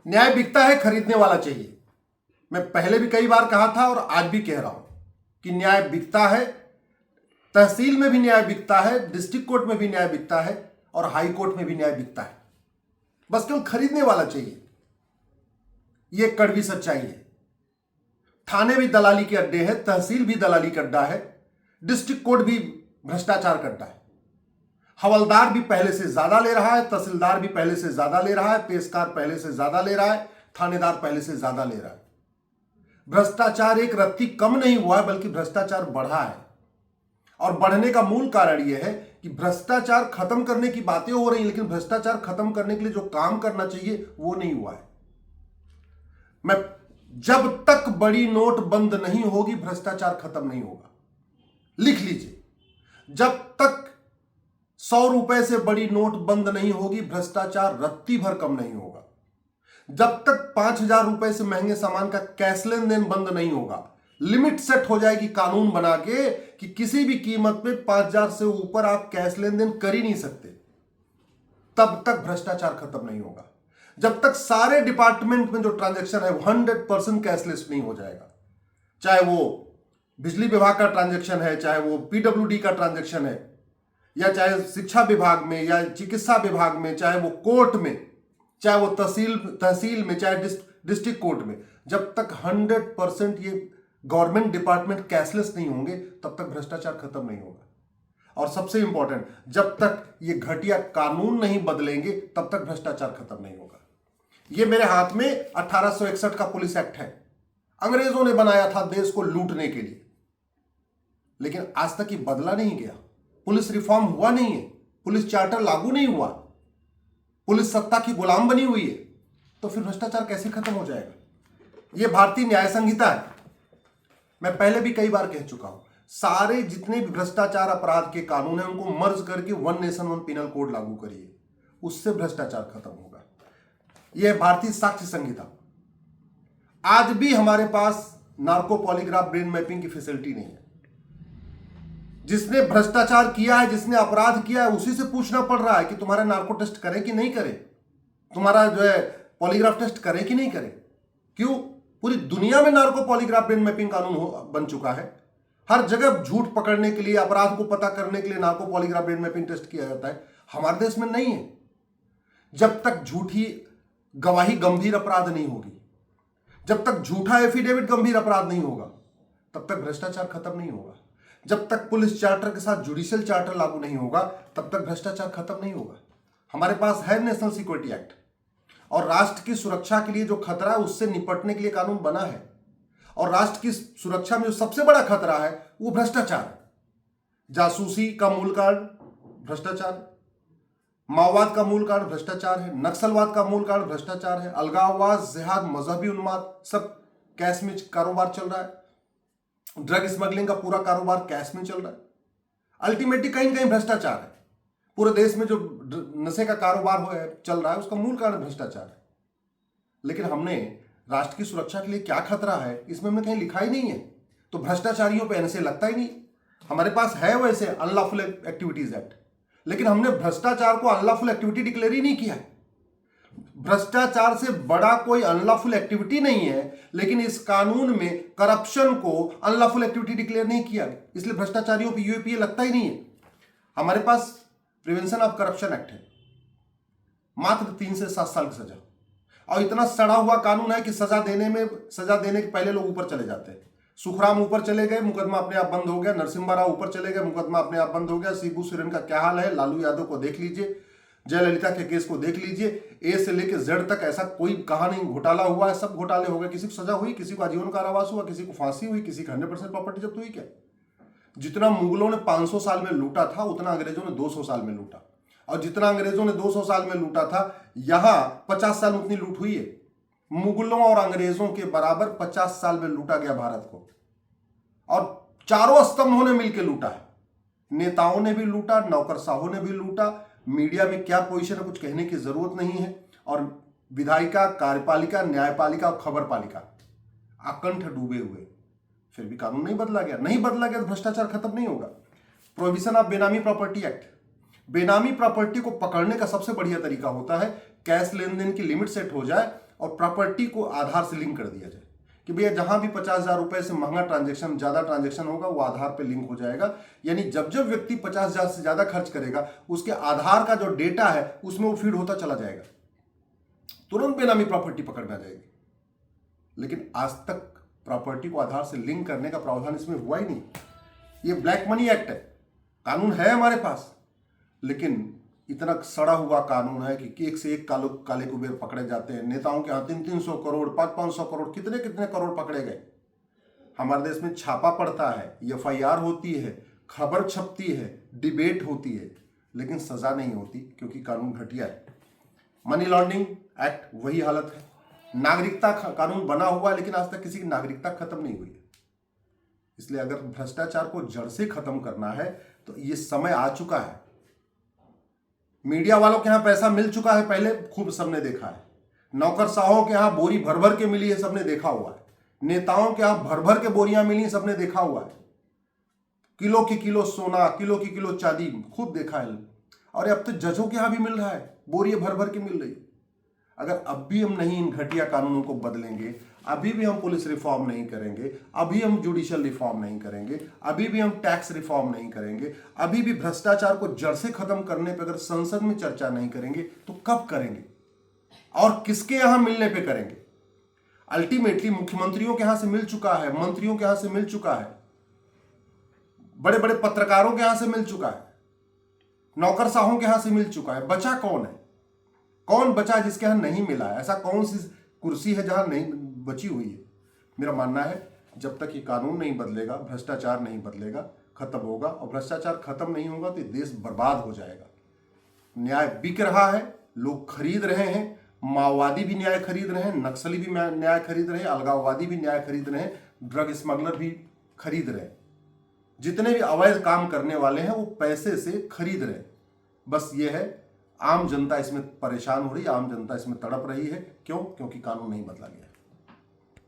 न्याय बिकता है, खरीदने वाला चाहिए। मैं पहले भी कई बार कहा था और आज भी कह रहा हूं कि न्याय बिकता है। तहसील में भी न्याय बिकता है, डिस्ट्रिक्ट कोर्ट में भी न्याय बिकता है और हाई कोर्ट में भी न्याय बिकता है। बस केवल खरीदने वाला चाहिए। यह कड़वी सच्चाई है। थाने भी दलाली के अड्डे हैं, तहसील भी दलाली का अड्डा है, डिस्ट्रिक्ट कोर्ट भी भ्रष्टाचार का अड्डा है। हवलदार भी पहले से ज्यादा ले रहा है, तहसीलदार भी पहले से ज्यादा ले रहा है, पेशकार पहले से ज्यादा ले रहा है, थानेदार पहले से ज्यादा ले रहा है। भ्रष्टाचार एक रत्ती कम नहीं हुआ है, बल्कि भ्रष्टाचार बढ़ा है। और बढ़ने का मूल कारण यह है कि भ्रष्टाचार खत्म करने की बातें हो रही हैं, लेकिन भ्रष्टाचार खत्म करने के लिए जो काम करना चाहिए वो नहीं हुआ है। जब तक बड़ी नोट बंद नहीं होगी, भ्रष्टाचार खत्म नहीं होगा। लिख लीजिए, जब तक 100 रुपए से बड़ी नोट बंद नहीं होगी, भ्रष्टाचार रत्ती भर कम नहीं होगा। जब तक 5,000 रुपए से महंगे सामान का कैश लेन देन बंद नहीं होगा, लिमिट सेट हो जाएगी कानून बना के कि किसी भी कीमत पे 5,000 से ऊपर आप कैश लेन देन कर ही नहीं सकते, तब तक भ्रष्टाचार खत्म नहीं होगा। जब तक सारे डिपार्टमेंट में जो ट्रांजैक्शन है वो 100% कैशलेस नहीं हो जाएगा, चाहे वो बिजली विभाग का ट्रांजैक्शन है, चाहे वो पीडब्ल्यूडी का ट्रांजैक्शन है, या चाहे शिक्षा विभाग में या चिकित्सा विभाग में, चाहे वो कोर्ट में, चाहे वो तहसील में, चाहे डिस्ट्रिक्ट कोर्ट में, जब तक 100% ये गवर्नमेंट डिपार्टमेंट कैशलेस नहीं होंगे, तब तक भ्रष्टाचार खत्म नहीं होगा। और सबसे इंपॉर्टेंट, जब तक ये घटिया कानून नहीं बदलेंगे, तब तक भ्रष्टाचार खत्म नहीं होगा। ये मेरे हाथ में 1861 का पुलिस एक्ट है। अंग्रेजों ने बनाया था देश को लूटने के लिए, लेकिन आज तक ये बदला नहीं गया। पुलिस रिफॉर्म हुआ नहीं है, पुलिस चार्टर लागू नहीं हुआ, पुलिस सत्ता की गुलाम बनी हुई है, तो फिर भ्रष्टाचार कैसे खत्म हो जाएगा? यह भारतीय न्याय संहिता है। मैं पहले भी कई बार कह चुका हूं, सारे जितने भी भ्रष्टाचार अपराध के कानून हैं उनको मर्ज करके one nation one penal code लागू करिए, उससे भ्रष्टाचार खत्म होगा। यह भारतीय साक्ष्य संहिता। आज भी हमारे पास नार्को पॉलीग्राफ ब्रेन मैपिंग की फैसिलिटी नहीं है। जिसने भ्रष्टाचार किया है, जिसने अपराध किया है, उसी से पूछना पड़ रहा है कि तुम्हारा नार्को टेस्ट करें कि नहीं करें, तुम्हारा जो है पॉलीग्राफ टेस्ट करें कि नहीं करें। क्यों? पूरी दुनिया में नार्को पॉलीग्राफ ब्रेन मैपिंग कानून बन चुका है। हर जगह झूठ पकड़ने के लिए, अपराध को पता करने के लिए narco polygraph brain mapping test किया जाता है। हमारे देश में नहीं है। जब तक झूठी गवाही गंभीर अपराध नहीं होगी, जब तक झूठा एफिडेविट गंभीर अपराध नहीं होगा, तब तक भ्रष्टाचार खत्म नहीं होगा। जब तक पुलिस चार्टर के साथ जुडिशियल चार्टर लागू नहीं होगा, तब तक भ्रष्टाचार खत्म नहीं होगा। हमारे पास है नेशनल सिक्योरिटी एक्ट, और राष्ट्र की सुरक्षा के लिए जो खतरा है उससे निपटने के लिए कानून बना है। और राष्ट्र की सुरक्षा में जो सबसे बड़ा खतरा है वो भ्रष्टाचार है। जासूसी का मूल कारण भ्रष्टाचार है, माओवाद का मूल कारण भ्रष्टाचार है, नक्सलवाद का मूल कारण भ्रष्टाचार है, अलगाववाद, जिहाद, मजहबी उन्माद, सब कैश में कारोबार चल रहा है। ड्रग स्मगलिंग का पूरा कारोबार कैश में चल रहा है। अल्टीमेटली कहीं कहीं भ्रष्टाचार है। पूरे देश में जो नशे का कारोबार चल रहा है उसका मूल कारण भ्रष्टाचार है। लेकिन हमने राष्ट्र की सुरक्षा के लिए क्या खतरा है इसमें हमने कहीं लिखा ही नहीं है, तो भ्रष्टाचारियों पे ऐसे लगता ही नहीं। हमारे पास है वैसे अनलॉफुल एक्टिविटीज एक्ट, लेकिन हमने भ्रष्टाचार को अनलॉफुल एक्टिविटी डिक्लेयर ही नहीं किया है। भ्रष्टाचार से बड़ा कोई अनलॉफुल एक्टिविटी नहीं है, लेकिन इस कानून में करप्शन को अनलॉफुल एक्टिविटी डिक्लेयर नहीं किया, इसलिए भ्रष्टाचारियों पे यूएपीए लगता ही नहीं है। हमारे पास प्रिवेंशन ऑफ करप्शन एक्ट है, मात्र 3 से 7 साल की सजा, और इतना सड़ा हुआ कानून है कि सजा देने के पहले लोग ऊपर चले जाते हैं। सुखराम ऊपर चले गए, मुकदमा अपने आप बंद हो गया। नरसिम्हा राव ऊपर चले गए, मुकदमा अपने आप बंद हो गया। शिबू सोरेन का क्या हाल है, लालू यादव को देख लीजिए, जयललिता के केस को देख लीजिए, ए से लेकर जेड तक ऐसा कोई कहा नहीं घोटाला हुआ है, सब घोटाले हो गए। किसी को सजा हुई, किसी को आजीवन कारावास हुआ, किसी को फांसी हुई, किसी का 100% प्रॉपर्टी जब्त हुई। क्या जितना मुगलों ने 500 साल में लूटा था, उतना अंग्रेजों ने 200 साल में लूटा, और जितना अंग्रेजों ने 200 साल में लूटा था, यहां 50 साल उतनी लूट हुई है। मुगलों और अंग्रेजों के बराबर 50 साल में लूटा गया भारत को, और चारों स्तंभों ने मिलकर लूटा है। नेताओं ने भी लूटा, नौकरशाहों ने भी लूटा। मीडिया में क्या पोजीशन है कुछ कहने की जरूरत नहीं है, और विधायिका, कार्यपालिका, न्यायपालिका और खबरपालिका अकंठ डूबे हुए, फिर भी कानून नहीं बदला गया। नहीं बदला गया तो भ्रष्टाचार खत्म नहीं होगा। प्रोहिबिशन ऑफ बेनामी प्रॉपर्टी एक्ट, बेनामी प्रॉपर्टी को पकड़ने का सबसे बढ़िया तरीका होता है कैश लेन देन की लिमिट सेट हो जाए और प्रॉपर्टी को आधार से लिंक कर दिया जाए कि भैया जहां भी 50,000 रुपए से महंगा ट्रांजेक्शन, ज्यादा ट्रांजेक्शन होगा वो आधार पे लिंक हो जाएगा। यानी जब जब व्यक्ति 50,000 से ज्यादा खर्च करेगा उसके आधार का जो डेटा है उसमें वो फीड होता चला जाएगा, तुरंत बेनामी प्रॉपर्टी पकड़ में आ जाएगी। लेकिन आज तक प्रॉपर्टी को आधार से लिंक करने का प्रावधान इसमें हुआ ही नहीं। ये ब्लैक मनी एक्ट है, कानून है हमारे पास, लेकिन इतना सड़ा हुआ कानून है कि एक से एक काले कुबेर पकड़े जाते हैं। नेताओं के यहाँ 300 करोड़ 500 करोड़ कितने करोड़ पकड़े गए। हमारे देश में छापा पड़ता है, FIR होती है, खबर छपती है, डिबेट होती है, लेकिन सजा नहीं होती क्योंकि कानून घटिया है। मनी लॉन्ड्रिंग एक्ट वही हालत है। नागरिकता कानून बना हुआ है लेकिन आज तक किसी की नागरिकता खत्म नहीं हुई है। इसलिए अगर भ्रष्टाचार को जड़ से खत्म करना है तो ये समय आ चुका है। मीडिया वालों के यहां पैसा मिल चुका है, पहले खूब सबने देखा है। नौकरशाहों के यहां बोरी भर भर के मिली है, सबने देखा हुआ है। नेताओं के यहां भर भर के बोरियां मिली, सबने देखा हुआ है। किलो की किलो सोना, किलो की किलो चांदी खूब देखा है। और अब तो जजों के यहां भी मिल रहा है, बोरी भर भर के मिल रही है। अगर अब भी हम नहीं इन घटिया कानूनों को बदलेंगे, अभी भी हम पुलिस रिफॉर्म नहीं करेंगे, अभी हम जुडिशियल रिफॉर्म नहीं करेंगे, अभी भी हम टैक्स रिफॉर्म नहीं करेंगे, अभी भी भ्रष्टाचार को जड़ से खत्म करने पर अगर संसद में चर्चा नहीं करेंगे तो कब करेंगे और किसके यहां मिलने पे करेंगे। अल्टीमेटली मुख्यमंत्रियों के यहां से मिल चुका है, मंत्रियों के यहां से मिल चुका है, बड़े बड़े पत्रकारों के यहां से मिल चुका है, नौकरशाहों के यहां से मिल चुका है। बचा कौन है? कौन बचा जिसके यहां नहीं मिला है? ऐसा कौन सी कुर्सी है जहां नहीं बची हुई है? मेरा मानना है जब तक ये कानून नहीं बदलेगा, भ्रष्टाचार नहीं बदलेगा, खत्म होगा। और भ्रष्टाचार खत्म नहीं होगा तो देश बर्बाद हो जाएगा। न्याय बिक रहा है, लोग खरीद रहे हैं, माओवादी भी न्याय खरीद रहे हैं, नक्सली भी न्याय खरीद रहे हैं, अलगाववादी भी न्याय खरीद रहे हैं, ड्रग स्मगलर भी खरीद रहे हैं। जितने भी अवैध काम करने वाले हैं वो पैसे से खरीद रहे हैं। बस ये है, आम जनता इसमें परेशान हो रही है, आम जनता इसमें तड़प रही है। क्यों? क्योंकि कानून नहीं बदला गया।